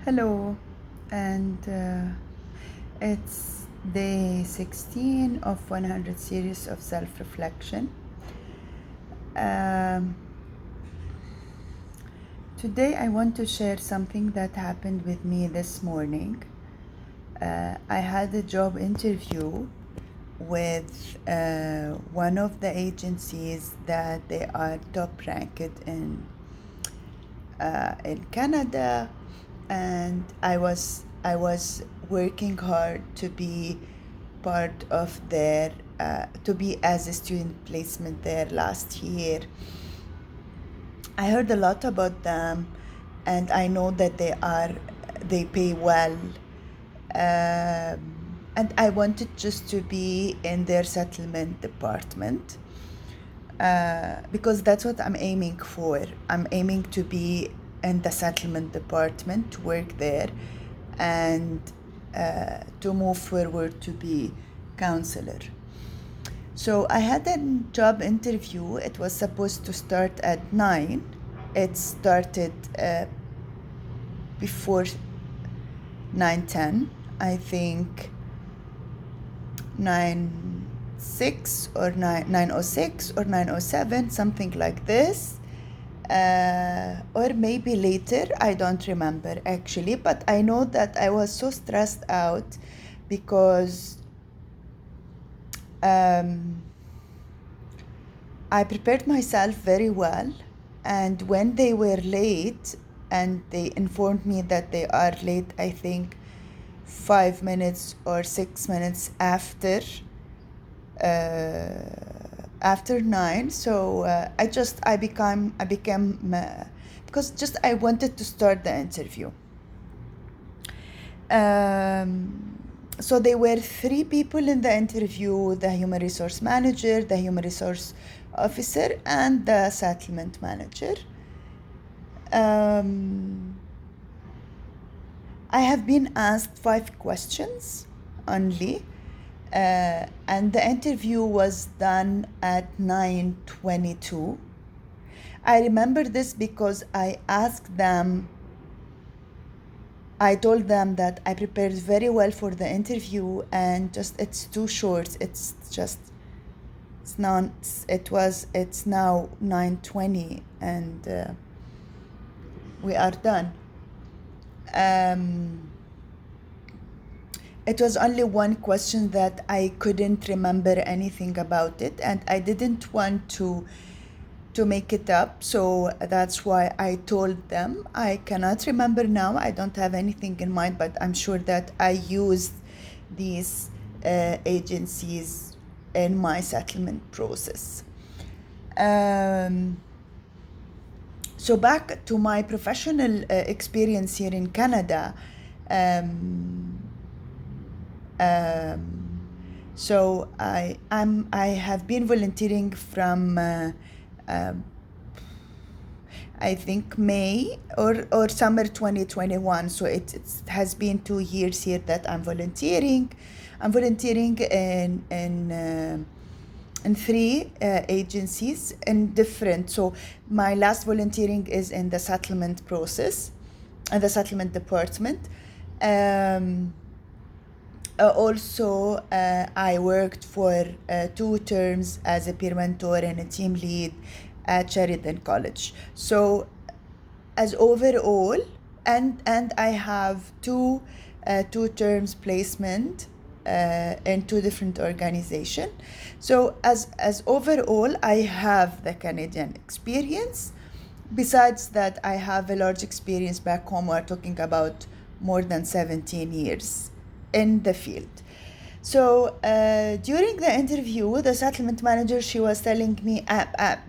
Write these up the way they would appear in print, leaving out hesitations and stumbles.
Hello, and it's day 16 of 100 series of self reflection. Um, Today, I want to share something that happened with me this morning. I had a job interview with one of the agencies that they are top ranked in Canada, and I was working hard to be part of their to be as a student placement there last year. I heard a lot about them, and I know that they pay well, and I wanted just to be in their settlement department because that's what I'm aiming for. I'm aiming to be in the settlement department, to work there, and to move forward to be counselor. So I had a job interview. It was supposed to start at 9. It started before 9:10. I think 9:06 or 9:06 or 9:07, something like this. Or maybe later, I don't remember actually, but I know that I was so stressed out because I prepared myself very well, and when they were late and they informed me that they are late, I think 5 minutes or 6 minutes after 9. So I became because just I wanted to start the interview. So there were 3 people in the interview: the human resource manager, the human resource officer, and the settlement manager. I have been asked 5 questions only, and the interview was done at 9:22. I remember this because I told them that I prepared very well for the interview, and just it's too short. It's now 9:20, and we are done. It was only one question that I couldn't remember anything about it, and I didn't want to make it up. So that's why I told them I cannot remember now. I don't have anything in mind, but I'm sure that I used these agencies in my settlement process. So back to my professional experience here in Canada. So I have been volunteering from I think May or summer 2021. So it has been 2 years here that I'm volunteering. I'm volunteering in 3 agencies in different. So my last volunteering is in the settlement process, in the settlement department. Also, I worked for 2 terms as a peer mentor and a team lead at Sheridan College. So as overall, and I have two terms placement in 2 different organizations. So as overall, I have the Canadian experience. Besides that, I have a large experience back home. We're talking about more than 17 years in the field. So during the interview, the settlement manager, she was telling me,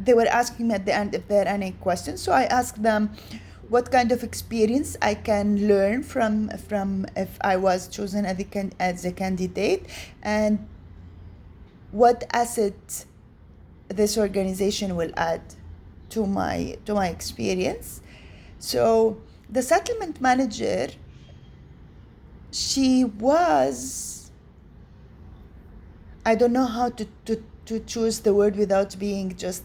they were asking me at the end if there are any questions. So I asked them what kind of experience I can learn from if I was chosen as a candidate, and what asset this organization will add to my experience. So the settlement manager, she was, I don't know how to choose the word without being just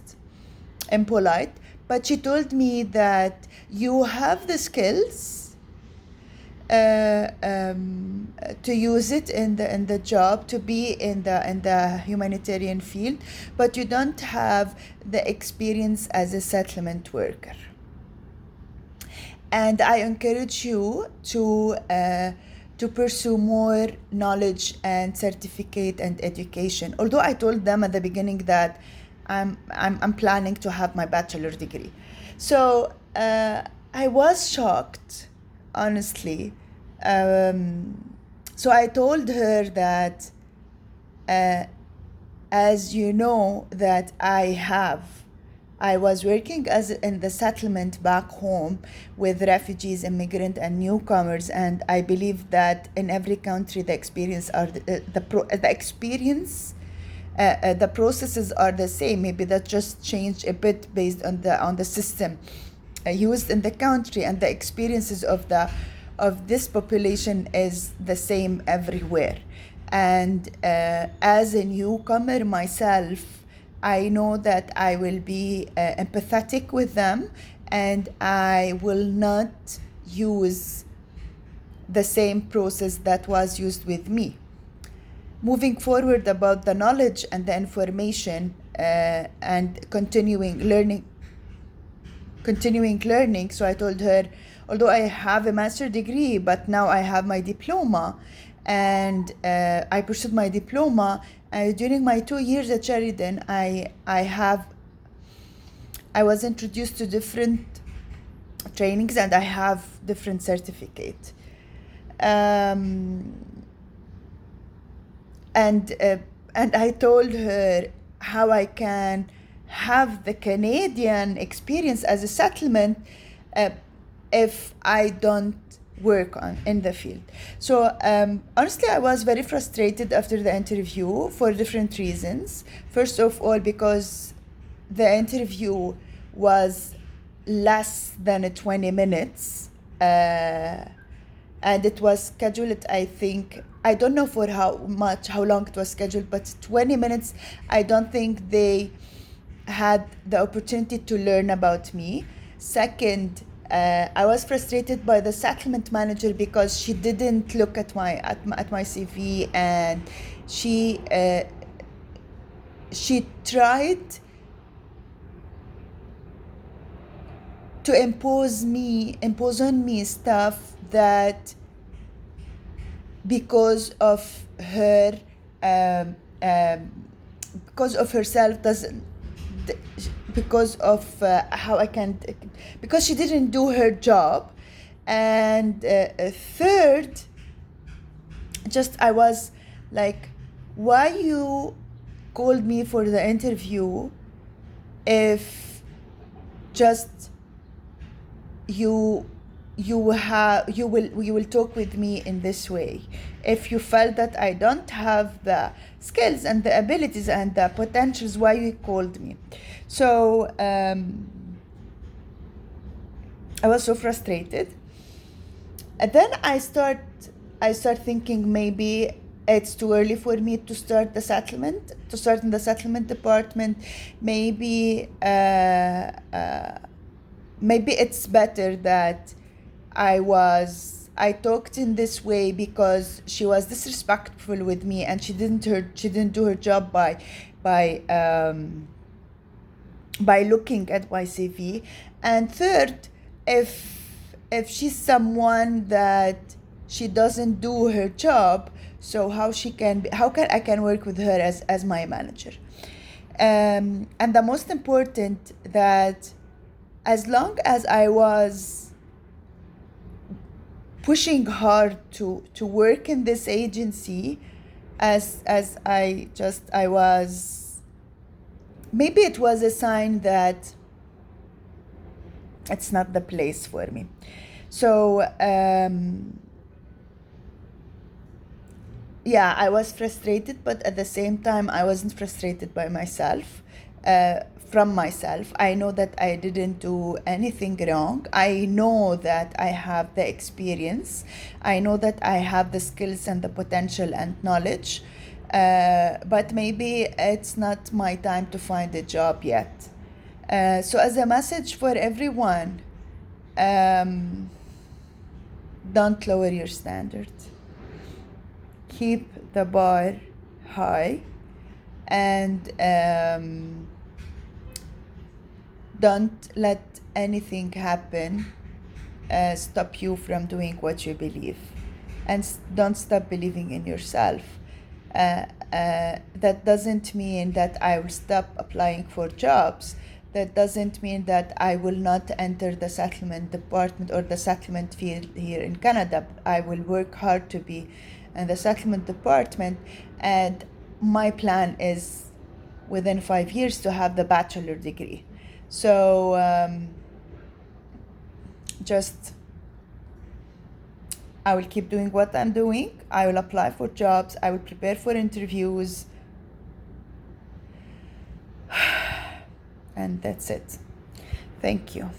impolite, but she told me that you have the skills, to use it in the job, to be in the humanitarian field, but you don't have the experience as a settlement worker. And I encourage you to pursue more knowledge and certificate and education. Although I told them at the beginning that I'm planning to have my bachelor degree. So I was shocked, honestly. So I told her that, as you know, that I was working in the settlement back home with refugees, immigrant, and newcomers, and I believe that in every country the experience are the processes are the same. Maybe that just changed a bit based on the system used in the country, and the experiences of this population is the same everywhere. And as a newcomer myself, I know that I will be empathetic with them, and I will not use the same process that was used with me. Moving forward about the knowledge and the information and continuing learning. So I told her, although I have a master's degree, but now I have my diploma, and I pursued my diploma. During my 2 years at Sheridan, I was introduced to different trainings, and I have different certificates. And I told her how I can have the Canadian experience as a settlement if I don't work in the field. So honestly, I was very frustrated after the interview for different reasons. First of all, because the interview was less than 20 minutes, and it was scheduled, I think, I don't know for how long it was scheduled, but 20 minutes. I don't think they had the opportunity to learn about me. Second, I was frustrated by the settlement manager because she didn't look at my CV, and she tried to impose on me stuff that, because of her because of herself, doesn't, because of how I can, because she didn't do her job. And third, just I was like, why you called me for the interview if just you will talk with me in this way? If you felt that I don't have the skills and the abilities and the potentials, why you called me? So I was so frustrated. And then I start thinking maybe it's too early for me to start in the settlement department. Maybe it's better that I talked in this way because she was disrespectful with me, and she didn't do her job by looking at my CV. And third, if she's someone that she doesn't do her job, so how can I work with her as my manager? And the most important, that as long as I was pushing hard to work in this agency, as I was, maybe it was a sign that it's not the place for me. So yeah, I was frustrated, but at the same time, I wasn't frustrated by myself. From myself, I know that I didn't do anything wrong. I know that I have the experience. I know that I have the skills and the potential and knowledge. But maybe it's not my time to find a job yet. So as a message for everyone, don't lower your standard. Keep the bar high, and don't let anything happen stop you from doing what you believe, and don't stop believing in yourself. That doesn't mean that I will stop applying for jobs. That doesn't mean that I will not enter the settlement department or the settlement field here in Canada. I will work hard to be in the settlement department, and my plan is within 5 years to have the bachelor degree. So just I will keep doing what I'm doing. I will apply for jobs. I will prepare for interviews. And that's it. Thank you.